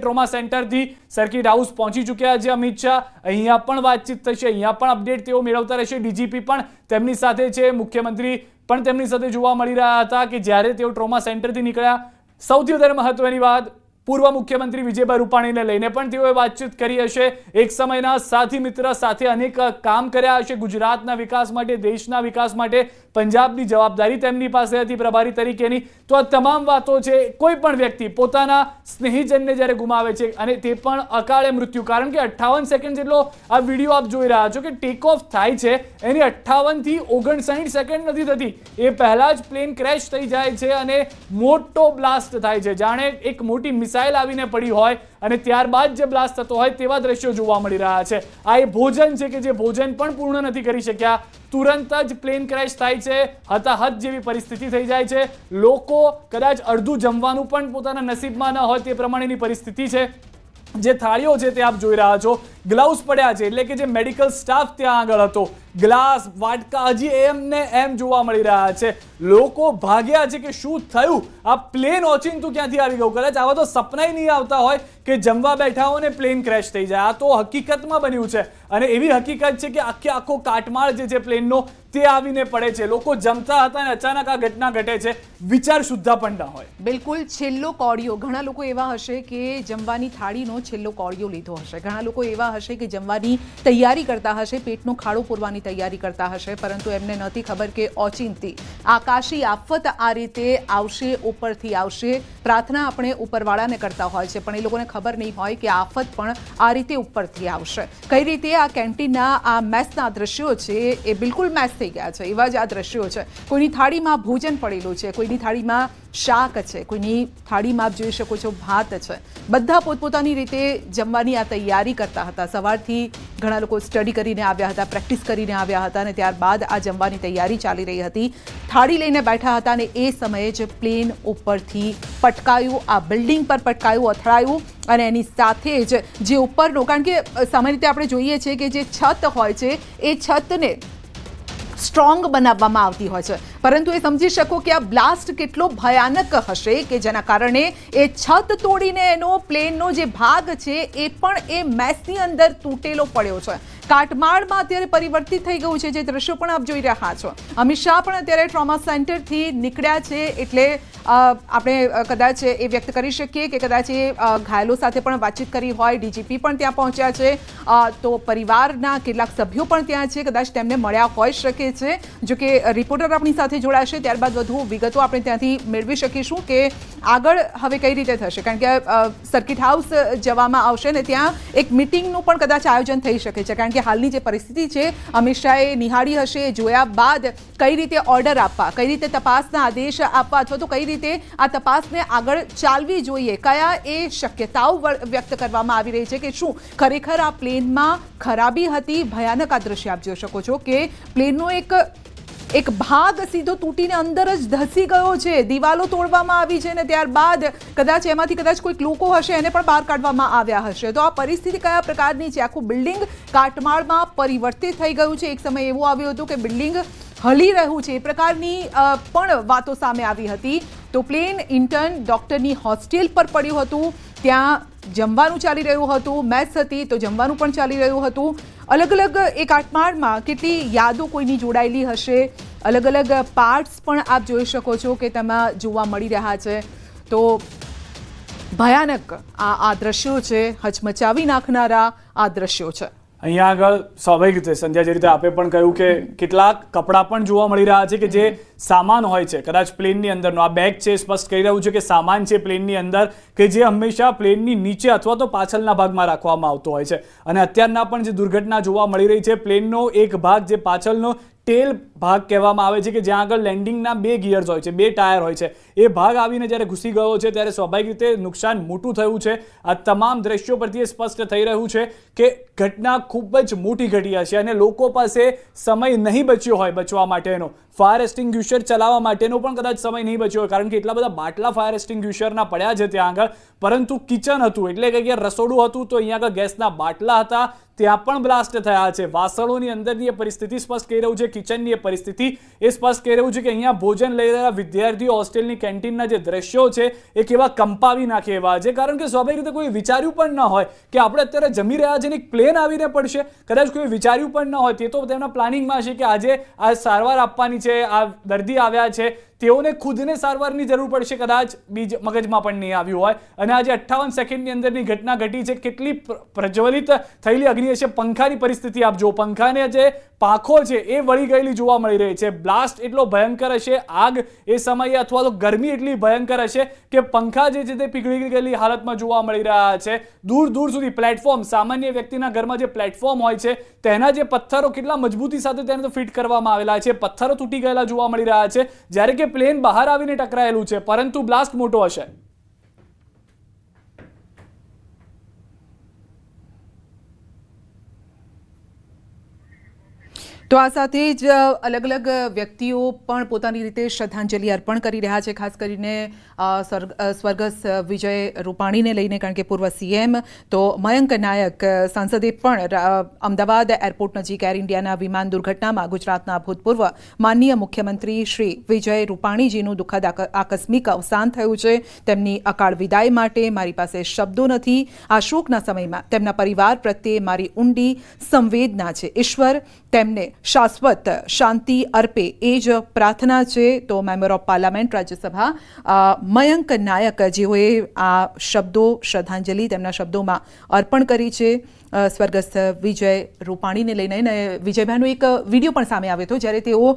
Trauma સેન્ટરથી circuit house પહોંચી ચૂક્યા છે અમિત શાહ. અહીંયા પણ વાતચીત થશે, અહીંયા પણ અપડેટ તેઓ મેળવતા રહેશે. ડીજીપી પણ તેમની સાથે છે, મુખ્યમંત્રી પણ તેમની સાથે જોવા મળી રહ્યા હતા કે જ્યારે તેઓ ટ્રોમા સેન્ટરથી નીકળ્યા. સૌથી વધારે મહત્વની વાત, પૂર્વ મુખ્યમંત્રી વિજયભાઈ રૂપાણીને લઈને પણ તેઓએ વાતચીત કરી હશે. એક સમયના સાથી મિત્ર, સાથે અનેક કામ કર્યા હશે ગુજરાતના વિકાસ માટે, દેશના વિકાસ માટે. પંજાબની જવાબદારી તેમની પાસે હતી પ્રભારી તરીકેની. તો આ તમામ વાતો છે. કોઈ પણ વ્યક્તિ પોતાના સ્નેહીજનને જ્યારે ગુમાવે છે અને તે પણ અકાળે મૃત્યુ, કારણ કે 58 સેકન્ડ જેટલો આ વિડીયો આપ જોઈ રહ્યા છો કે ટેક ઓફ થાય છે, એની 58 થી 59 સેકન્ડ નથી થતી, એ પહેલા જ પ્લેન ક્રેશ થઈ જાય છે અને મોટો બ્લાસ્ટ થાય છે. જાણે એક મોટી મિસાઇલ આવીને પડી હોય અને ત્યારબાદ જે બ્લાસ્ટ થતો હોય તેવા દ્રશ્યો જોવા મળી રહ્યા છે. આ એ ભોજન છે કે જે ભોજન પણ પૂર્ણ નથી કરી શક્યા, તુરંત જ પ્લેન ક્રેશ થાય છે. હતાહત જેવી પરિસ્થિતિ થઈ જાય છે. લોકો કદાચ અડધું જમવાનું પણ પોતાના નસીબમાં ન હોય તે પ્રમાણેની પરિસ્થિતિ છે. જે થાળીઓ છે તે આપ જોઈ રહ્યા છો, ગ્લવ્સ પડ્યા છે, એટલે કે જે મેડિકલ સ્ટાફ ત્યાં આગળ હતો, ગ્લાસ, વાટકા હજી એમને એમ જોવા મળી રહ્યા છે. લોકો ભાગ્યા છે કે શું થયું, આ પ્લેન ઓચિંતું ક્યાંથી આવી ગયું. કદાચ આવા તો સપનાય નહીં આવતા હોય કે જમવા બેઠા હોય ને પ્લેન ક્રેશ થઈ જાય. આ તો હકીકતમાં બન્યું છે અને એવી હકીકત છે કે આખો કાટમાળ જે છે પ્લેનનો તે આવીને પડે છે. લોકો જમતા હતા અને અચાનક આ ઘટના ઘટે છે, વિચાર સુદ્ધા પણ ન હોય. બિલકુલ છેલ્લો કોડિયો, ઘણા લોકો એવા હશે કે જમવાની થાળીનો છેલ્લો કોડિયો લીધો હશે, ઘણા લોકો એવા હશે કે જમવાની તૈયારી કરતા હશે, પેટનો ખાડો પૂરવાની તૈયારી કરતા હશે, પરંતુ એમને નહોતી ખબર કે ઓચિંતી આકાશી આફત આ રીતે આવશે, ઉપરથી આવશે. પ્રાર્થના આપણે ઉપરવાળાને કરતા હોય છે, પણ એ લોકોને ખબર નહીં હોય કે આફત પણ આ રીતે ઉપરથી આવશે. કઈ રીતે આ કેન્ટીનના આ મેસના દ્રશ્યો છે એ બિલકુલ મેસ થઈ ગયા છે. એવા જ આ દ્રશ્યો છે. કોઈની થાળીમાં ભોજન પડેલું છે, કોઈની થાળીમાં શાક છે, કોઈની થાળીમાં આપ જોઈ શકો છો ભાત છે. બધા પોતપોતાની રીતે જમવાની આ તૈયારી કરતા હતા. સવારથી ઘણા લોકો સ્ટડી કરીને આવ્યા હતા, પ્રેક્ટિસ કરીને આવ્યા હતા અને ત્યારબાદ આ જમવાની તૈયારી ચાલી રહી હતી. થાળી લઈને બેઠા હતા અને એ સમયે જ પ્લેન ઉપરથી પટકાયું, આ બિલ્ડિંગ પર પટકાયું, અથડાયું અને એની સાથે જ જે ઉપરનો, કારણ કે સામાન્ય રીતે આપણે જોઈએ છીએ કે જે છત હોય છે એ છતને સ્ટ્રોંગ બનાવવામાં આવતી હોય છે, પરંતુ એ સમજી શકો કે આ બ્લાસ્ટ કેટલો ભયાનક હશે કે જેના કારણે એ છત તોડીને એનો પ્લેનનો જે ભાગ છે એ પણ એ મેસની અંદર તૂટેલો પડ્યો છે. કાટમાળમાં અત્યારે પરિવર્તિત થઈ ગયું છે, જે દ્રશ્યો પણ આપ જોઈ રહ્યા છો. અમિત શાહ પણ અત્યારે ટ્રોમા સેન્ટરથી નીકળ્યા છે, એટલે આપણે કદાચ એ વ્યક્ત કરી શકીએ કે કદાચ એ ઘાયલો સાથે પણ વાતચીત કરી હોય. ડીજીપી પણ ત્યાં પહોંચ્યા છે, તો પરિવારના કેટલાક સભ્યો પણ ત્યાં છે, કદાચ તેમને મળ્યા હોઈ શકે છે. જો કે રિપોર્ટર આપણી સાથે જોડાશે, ત્યારબાદ વધુ વિગતો આપણે ત્યાંથી મેળવી શકીશું કે આગળ હવે કઈ રીતે થશે, કારણ કે સર્કિટ હાઉસ જવામાં આવશે ને ત્યાં એક મિટિંગનું પણ કદાચ આયોજન થઈ શકે છે, કારણ કે હાલની જે પરિસ્થિતિ છે અમિત શાહે નિહાળી હશે. જોયા બાદ કઈ રીતે ઓર્ડર આપવા, કઈ રીતે તપાસના આદેશ આપવા, અથવા તો કઈ રીતે આ તપાસને આગળ ચાલવી જોઈએ, કયા એ શક્યતાઓ વ્યક્ત કરવામાં આવી રહી છે કે શું ખરેખર આ પ્લેનમાં ખરાબી હતી. ભયાનક આ દ્રશ્ય આપ જોઈ શકો છો કે પ્લેનનો એક ભાગ સીધો તૂટીને અંદર જ ધસી ગયો છે, દિવાલો તોડવામાં આવી છે અને ત્યારબાદ કદાચ એમાંથી કદાચ કોઈક લોકો હશે એને પણ બહાર કાઢવામાં આવ્યા હશે. તો આ પરિસ્થિતિ કયા પ્રકારની છે, આખું બિલ્ડિંગ કાટમાળમાં પરિવર્તિત થઈ ગયું છે. એક સમય એવું આવ્યું હતું કે બિલ્ડિંગ હલી રહ્યું છે, એ પ્રકારની પણ વાતો સામે આવી હતી. તો પ્લેન ઇન્ટર્ન ડોક્ટરની હોસ્ટેલ પર પડ્યું હતું, ત્યાં જમવાનું ચાલી રહ્યું હતું, મેસ હતી તો જમવાનું પણ ચાલી રહ્યું હતું. અલગ અલગ એ કાટમાળમાં કેટલી યાદો કોઈની જોડાયેલી હશે, અલગ અલગ પાર્ટ્સ પણ આપ જોઈ શકો છો કે તેમાં જોવા મળી રહ્યા છે. તો ભયાનક આ દ્રશ્યો છે, હચમચાવી નાખનારા આ દ્રશ્યો છે. અહીંયા આગળ સ્વાભાવિક રીતે સંધ્યા જે રીતે આપે પણ કહ્યું કે કેટલાક કપડાં પણ જોવા મળી રહ્યા છે કે જે સામાન હોય છે કદાચ પ્લેનની અંદરનો. આ બેગ છે સ્પષ્ટ કહી રહ્યું છે કે સામાન છે પ્લેનની અંદર કે જે હંમેશા પ્લેનની નીચે અથવા તો પાછળના ભાગમાં રાખવામાં આવતો હોય છે. અને અત્યારના પણ જે દુર્ઘટના જોવા મળી રહી છે, પ્લેનનો એક ભાગ જે પાછળનો ટેલ ભાગ કહેવામાં આવે છે કે જ્યાં આગળ લેન્ડિંગના 2 ગિયર્સ હોય છે, 2 ટાયર હોય છે, એ ભાગ આવીને જ્યારે ઘૂસી ગયો છે ત્યારે સ્વાભાવિક રીતે નુકસાન મોટું થયું છે. આ તમામ દ્રશ્યો પરથી એ સ્પષ્ટ થઈ રહ્યું છે કે ઘટના ખૂબ જ મોટી ઘટી હશે અને લોકો પાસે સમય નહીં બચ્યો હોય બચવા માટેનો. ફાયર એક્સ્ટિંગ્વિશર ચલાવવા માટેનો પણ કદાચ સમય નહીં બચ્યો હોય, કારણ કે એટલા બધા બાટલા ફાયર એક્સ્ટિંગ્વિશરના પડ્યા છે ત્યાં આગળ. પરંતુ કિચન હતું એટલે કે રસોડું હતું, તો અહીંયા આગળ ગેસના બાટલા હતા, ત્યાં પણ બ્લાસ્ટ થયા છે. વાસણોની અંદરની એ પરિસ્થિતિ સ્પષ્ટ કહી રહ્યું છે, કિચનની એ પરિસ્થિતિ એ સ્પષ્ટ કહી રહ્યું છે કે અહીંયા ભોજન લઈ રહેલા વિદ્યાર્થીઓ હોસ્ટેલની કેન્ટીનના જે દ્રશ્યો છે એ કેવા કંપાવી નાખે એવા છે. કારણ કે સ્વાભાવિક રીતે કોઈ વિચાર્યું પણ ન હોય કે આપણે અત્યારે જમી રહ્યા છે ને એક પ્લેન આવીને પડશે. કદાચ કોઈ વિચાર્યું પણ ન હોય. તે તો તેમના પ્લાનિંગમાં છે કે આજે આ સારવાર આપવાની છે, આ દર્દી આવ્યા છે, તેઓને ખુદને સારવારની જરૂર પડશે, કદાચ બીજ મગજમાં પણ નહીં આવ્યું હોય. અને આજે 58 સેકન્ડની અંદરની ઘટના ઘટી છે. કેટલી પ્રજ્વલિત થયેલી અગ્નિ હશે. પંખાની પરિસ્થિતિ આપ જો, પંખાને જે પાંખો છે એ વળી ગયેલી જોવા મળી રહી છે. બ્લાસ્ટ એટલો ભયંકર હશે, આગ એ સમયે અથવા તો ગરમી એટલી ભયંકર હશે કે પંખા જે છે તે પીગળી ગયેલી હાલતમાં જોવા મળી રહ્યા છે. દૂર દૂર સુધી પ્લેટફોર્મ, સામાન્ય વ્યક્તિના ઘરમાં જે પ્લેટફોર્મ હોય છે તેના જે પથ્થરો કેટલા મજબૂતી સાથે તેને તો ફિટ કરવામાં આવેલા છે, પથ્થરો તૂટી ગયેલા જોવા મળી રહ્યા છે. જ્યારે કે પ્લેન બહાર આવીને ટકરાયેલું છે, પરંતુ બ્લાસ્ટ મોટો હશે. તો આ સાથે જ અલગ અલગ વ્યક્તિઓ પણ પોતાની રીતે શ્રદ્ધાંજલિ અર્પણ કરી રહ્યા છે, ખાસ કરીને સ્વર્ગસ્થ વિજય રૂપાણીને લઈને, કારણ કે પૂર્વ સીએમ તો મયંક નાયક સાંસદે પણ અમદાવાદ એરપોર્ટ નજીક એર ઇન્ડિયાના વિમાન દુર્ઘટનામાં ગુજરાતના ભૂતપૂર્વ માનનીય મુખ્યમંત્રી શ્રી વિજય રૂપાણીજીનું દુઃખદ આકસ્મિક અવસાન થયું છે. તેમની અકાળ વિદાય માટે મારી પાસે શબ્દો નથી. આ શોકના સમયમાં તેમના પરિવાર પ્રત્યે મારી ઊંડી સંવેદના છે. ઈશ્વર તેમને શાશ્વત શાંતિ અર્પે એ જ પ્રાર્થના છે. તો member of parliament Rajya Sabha Mayank Nayak જેઓએ આ શબ્દો, શ્રદ્ધાંજલિ તેમના શબ્દોમાં અર્પણ કરી છે સ્વર્ગસ્થ વિજય રૂપાણીને લઈને. અને વિજયભાઈનો એક વિડીયો પણ સામે આવ્યો હતો જ્યારે તેઓ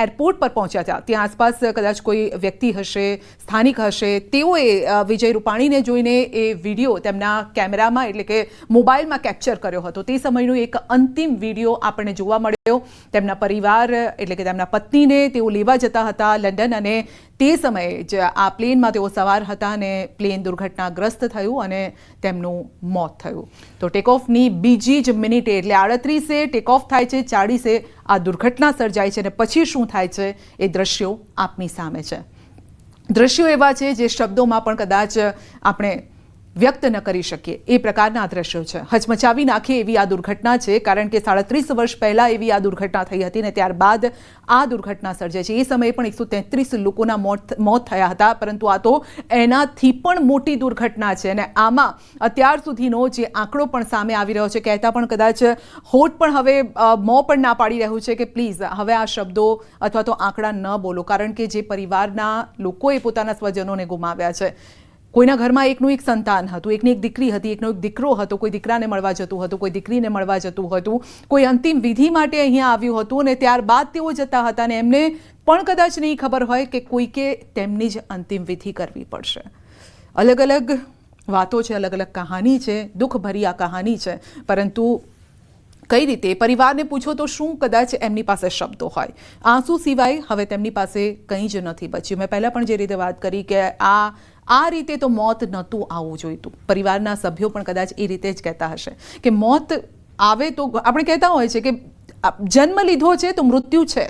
એરપોર્ટ પર પહોંચ્યા હતા. ત્યાં આસપાસ કદાચ કોઈ વ્યક્તિ હશે, સ્થાનિક હશે, તેઓએ વિજય રૂપાણીને જોઈને એ વિડીયો તેમના કેમેરામાં એટલે કે મોબાઈલમાં કેપ્ચર કર્યો હતો. તે સમયનો એક અંતિમ વિડીયો આપણને જોવા મળ્યો. તેમના પરિવાર એટલે કે તેમના પત્નીને તેઓ લેવા જતા હતા લંડન, અને તે સમયે જ આ પ્લેનમાં તેઓ સવાર હતા અને પ્લેન દુર્ઘટનાગ્રસ્ત થયું અને તેમનું મોત થયું. તો ટેકઓફની બીજી જ મિનિટે એટલે 38 ટેકઓફ થાય છે, 40 આ દુર્ઘટના સર્જાય છે અને પછી શું થાય છે એ દ્રશ્યો આપની સામે છે. દ્રશ્યો એવા છે જે શબ્દોમાં પણ કદાચ આપણે વ્યક્ત ન કરી શકીએ એ પ્રકારના આ દ્રશ્યો છે. હચમચાવી નાખે એવી આ દુર્ઘટના છે, કારણ કે 37 વર્ષ પહેલાં એવી આ દુર્ઘટના થઈ હતી ને ત્યારબાદ આ દુર્ઘટના સર્જાઈ છે. એ સમયે પણ 133 લોકોના મોત થયા હતા, પરંતુ આ તો એનાથી પણ મોટી દુર્ઘટના છે. અને આમાં અત્યાર સુધીનો જે આંકડો પણ સામે આવી રહ્યો છે, કહેતા પણ કદાચ હોઠ પણ હવે મોં પણ ના પાડી રહ્યું છે કે પ્લીઝ હવે આ શબ્દો અથવા તો આંકડા ન બોલો, કારણ કે જે પરિવારના લોકોએ પોતાના સ્વજનોને ગુમાવ્યા છે. કોઈના ઘરમાં એકનું એક સંતાન હતું, એકની એક દીકરી હતી, એકનો એક દીકરો હતો, કોઈ દીકરાને મળવા જતું હતું, કોઈ દીકરીને મળવા જતું હતું, કોઈ અંતિમ વિધિ માટે અહીંયા આવ્યું હતું અને ત્યારબાદ તેઓ જતા હતા અને એમને પણ કદાચ નહીં ખબર હોય કે કોઈકે તેમની જ અંતિમ વિધિ કરવી પડશે. અલગ અલગ વાતો છે, અલગ અલગ કહાની છે, દુઃખભરી આ કહાની છે, પરંતુ કઈ રીતે પરિવારને પૂછો તો શું કદાચ એમની પાસે શબ્દો હોય. આંસુ સિવાય હવે તેમની પાસે કંઈ જ નથી બચ્યું. મેં પહેલાં પણ જે રીતે વાત કરી કે આ રીતે તો મોત નહોતું આવવું જોઈતું. પરિવારના સભ્યો પણ કદાચ એ રીતે જ કહેતા હશે કે મોત આવે તો આપણે કહેતા હોય છે કે જન્મ લીધો છે તો મૃત્યુ છે,